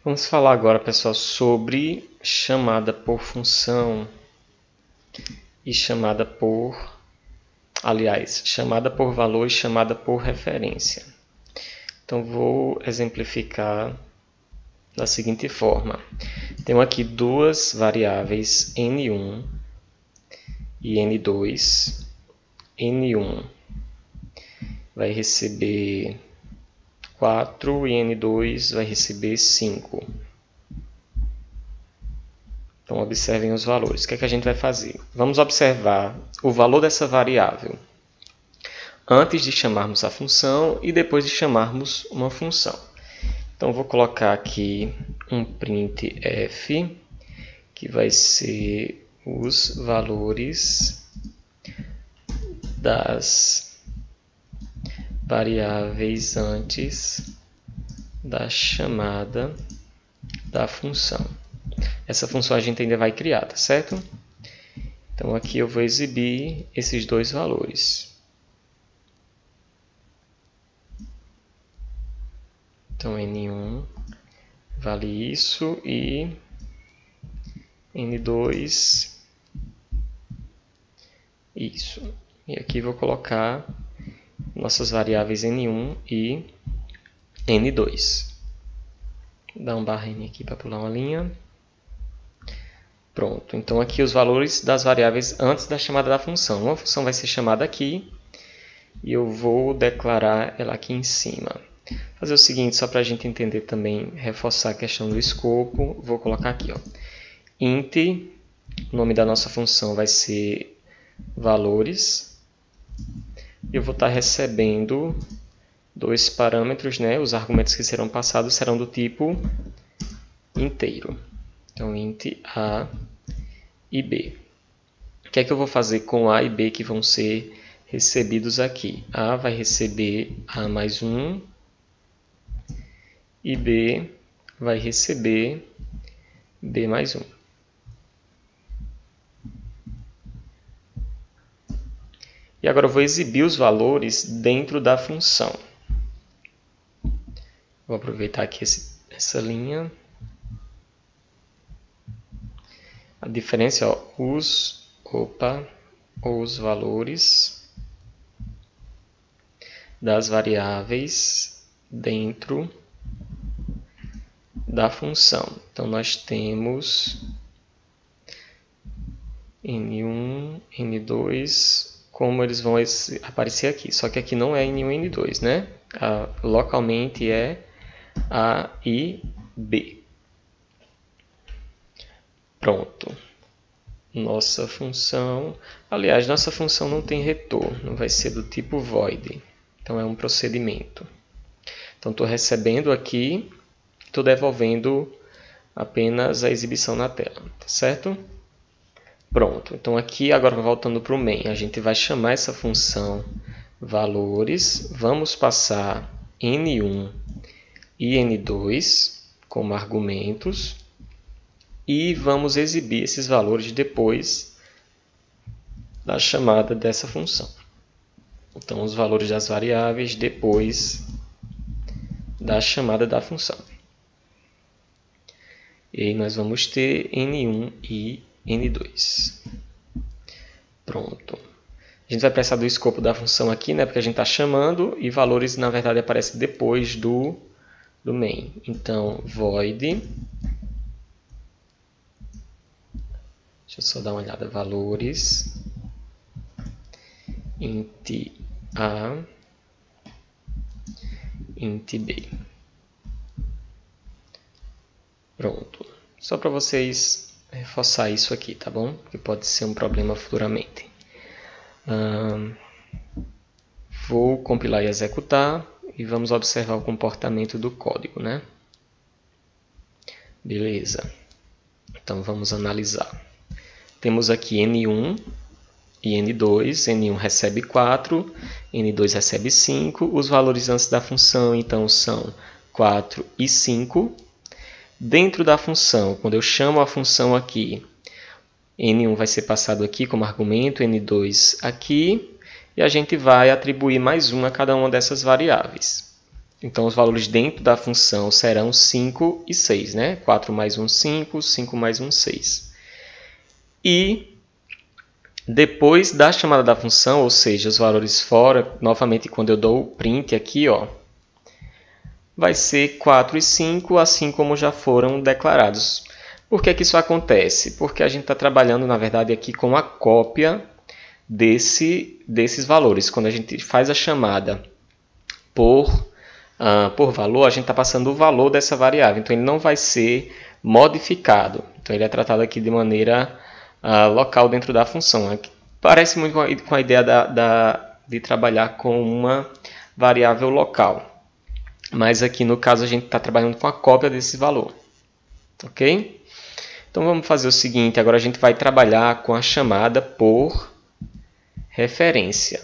Vamos falar agora, pessoal, sobre chamada por função e chamada por, chamada por valor e chamada por referência. Então, vou exemplificar da seguinte forma. Tenho aqui duas variáveis N1 e N2. N1 vai receber 4 e N2 vai receber 5. Então, observem os valores. O que é que a gente vai fazer? Vamos observar o valor dessa variável antes de chamarmos a função e depois de chamarmos uma função. Então, vou colocar aqui um printf, que vai ser os valores das variáveis antes da chamada da função. Essa função a gente ainda vai criar, tá certo? Então, aqui eu vou exibir esses dois valores. Então, N1 vale isso e N2 isso. E aqui vou colocar nossas variáveis N1 e N2. Vou dar um barrinho aqui para pular uma linha. Pronto, então aqui os valores das variáveis antes da chamada da função. Uma função vai ser chamada aqui e eu vou declarar ela aqui em cima. Vou fazer o seguinte, só para a gente entender também, reforçar a questão do escopo, vou colocar aqui, ó, int, o nome da nossa função vai ser valores. Eu vou estar recebendo dois parâmetros, né? Os argumentos que serão passados serão do tipo inteiro. Então, int a e b. O que é que eu vou fazer com a e b que vão ser recebidos aqui? A vai receber a mais 1 e b vai receber b mais 1. E agora eu vou exibir os valores dentro da função. Vou aproveitar aqui essa linha. A diferença é os valores das variáveis dentro da função. Então, nós temos N1, N2, como eles vão aparecer aqui. Só que aqui não é N1 e N2, né? Localmente é A e B. Pronto. Nossa função... Aliás, nossa função não tem retorno, vai ser do tipo void. Então, é um procedimento. Então, estou recebendo aqui, estou devolvendo apenas a exibição na tela, tá certo? Pronto. Então, aqui, agora voltando para o main, a gente vai chamar essa função valores, vamos passar N1 e N2 como argumentos, e vamos exibir esses valores depois da chamada dessa função. Então, os valores das variáveis depois da chamada da função. E aí nós vamos ter N1 e N2. Pronto. A gente vai precisar do escopo da função aqui, né? Porque a gente está chamando e valores, na verdade, aparecem depois do main. Então, void... Deixa eu só dar uma olhada. Valores int a int b. Pronto. Só para vocês reforçar isso aqui, tá bom? Que pode ser um problema futuramente. Vou compilar e executar e vamos observar o comportamento do código, né? Beleza. Então vamos analisar. Temos aqui N1 e N2. N1 recebe 4, N2 recebe 5. Os valores antes da função, então, são 4 e 5. Dentro da função, quando eu chamo a função aqui, N1 vai ser passado aqui como argumento, N2 aqui, e a gente vai atribuir mais 1 a cada uma dessas variáveis. Então, os valores dentro da função serão 5 e 6, né? 4 mais 1, 5, 5 mais 1, 6. E depois da chamada da função, ou seja, os valores fora, novamente quando eu dou o print aqui, ó, vai ser 4 e 5, assim como já foram declarados. Por que isso acontece? Porque a gente está trabalhando, na verdade, aqui com a cópia desses valores. Quando a gente faz a chamada por valor, a gente está passando o valor dessa variável. Então, ele não vai ser modificado. Então, ele é tratado aqui de maneira local dentro da função. Parece muito com a ideia de trabalhar com uma variável local. Mas aqui, no caso, a gente está trabalhando com a cópia desse valor. Ok? Então, vamos fazer o seguinte. Agora, a gente vai trabalhar com a chamada por referência.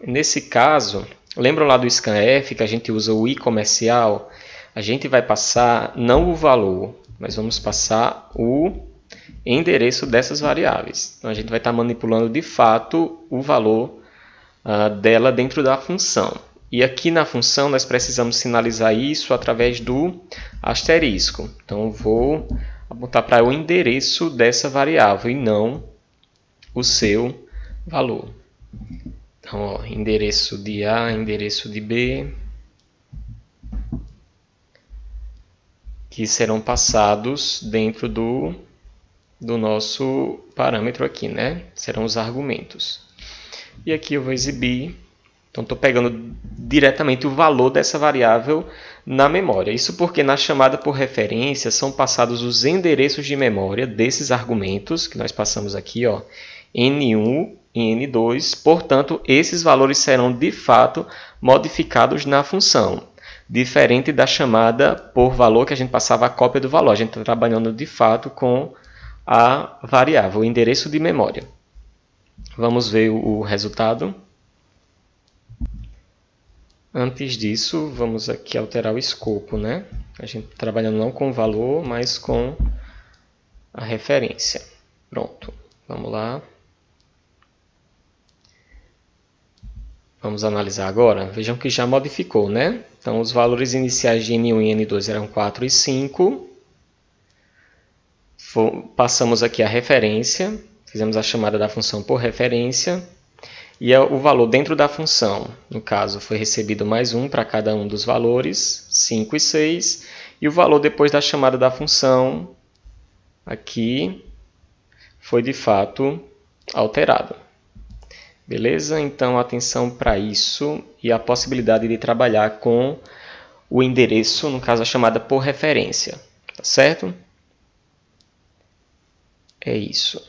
Nesse caso, lembram lá do scanf que a gente usa o i comercial? A gente vai passar não o valor, mas vamos passar o endereço dessas variáveis. Então, a gente vai estar manipulando de fato o valor dela dentro da função. E aqui na função nós precisamos sinalizar isso através do asterisco. Então, eu vou apontar para o endereço dessa variável e não o seu valor. Então, ó, endereço de A, endereço de B, que serão passados dentro do nosso parâmetro aqui, né? Serão os argumentos. E aqui eu vou exibir. Então, estou pegando diretamente o valor dessa variável na memória. Isso porque na chamada por referência são passados os endereços de memória desses argumentos que nós passamos aqui, ó, N1 e N2. Portanto, esses valores serão de fato modificados na função. Diferente da chamada por valor que a gente passava a cópia do valor. A gente está trabalhando de fato com a variável, o endereço de memória. Vamos ver o resultado. Antes disso, vamos aqui alterar o escopo, né? A gente está trabalhando não com o valor, mas com a referência. Pronto, vamos lá. Vamos analisar agora. Vejam que já modificou, né? Então, os valores iniciais de N1 e N2 eram 4 e 5. Passamos aqui a referência, fizemos a chamada da função por referência. E o valor dentro da função, no caso, foi recebido mais 1 para cada um dos valores, 5 e 6. E o valor depois da chamada da função, aqui, foi de fato alterado. Beleza? Então, atenção para isso e a possibilidade de trabalhar com o endereço, no caso, a chamada por referência. Tá certo? É isso.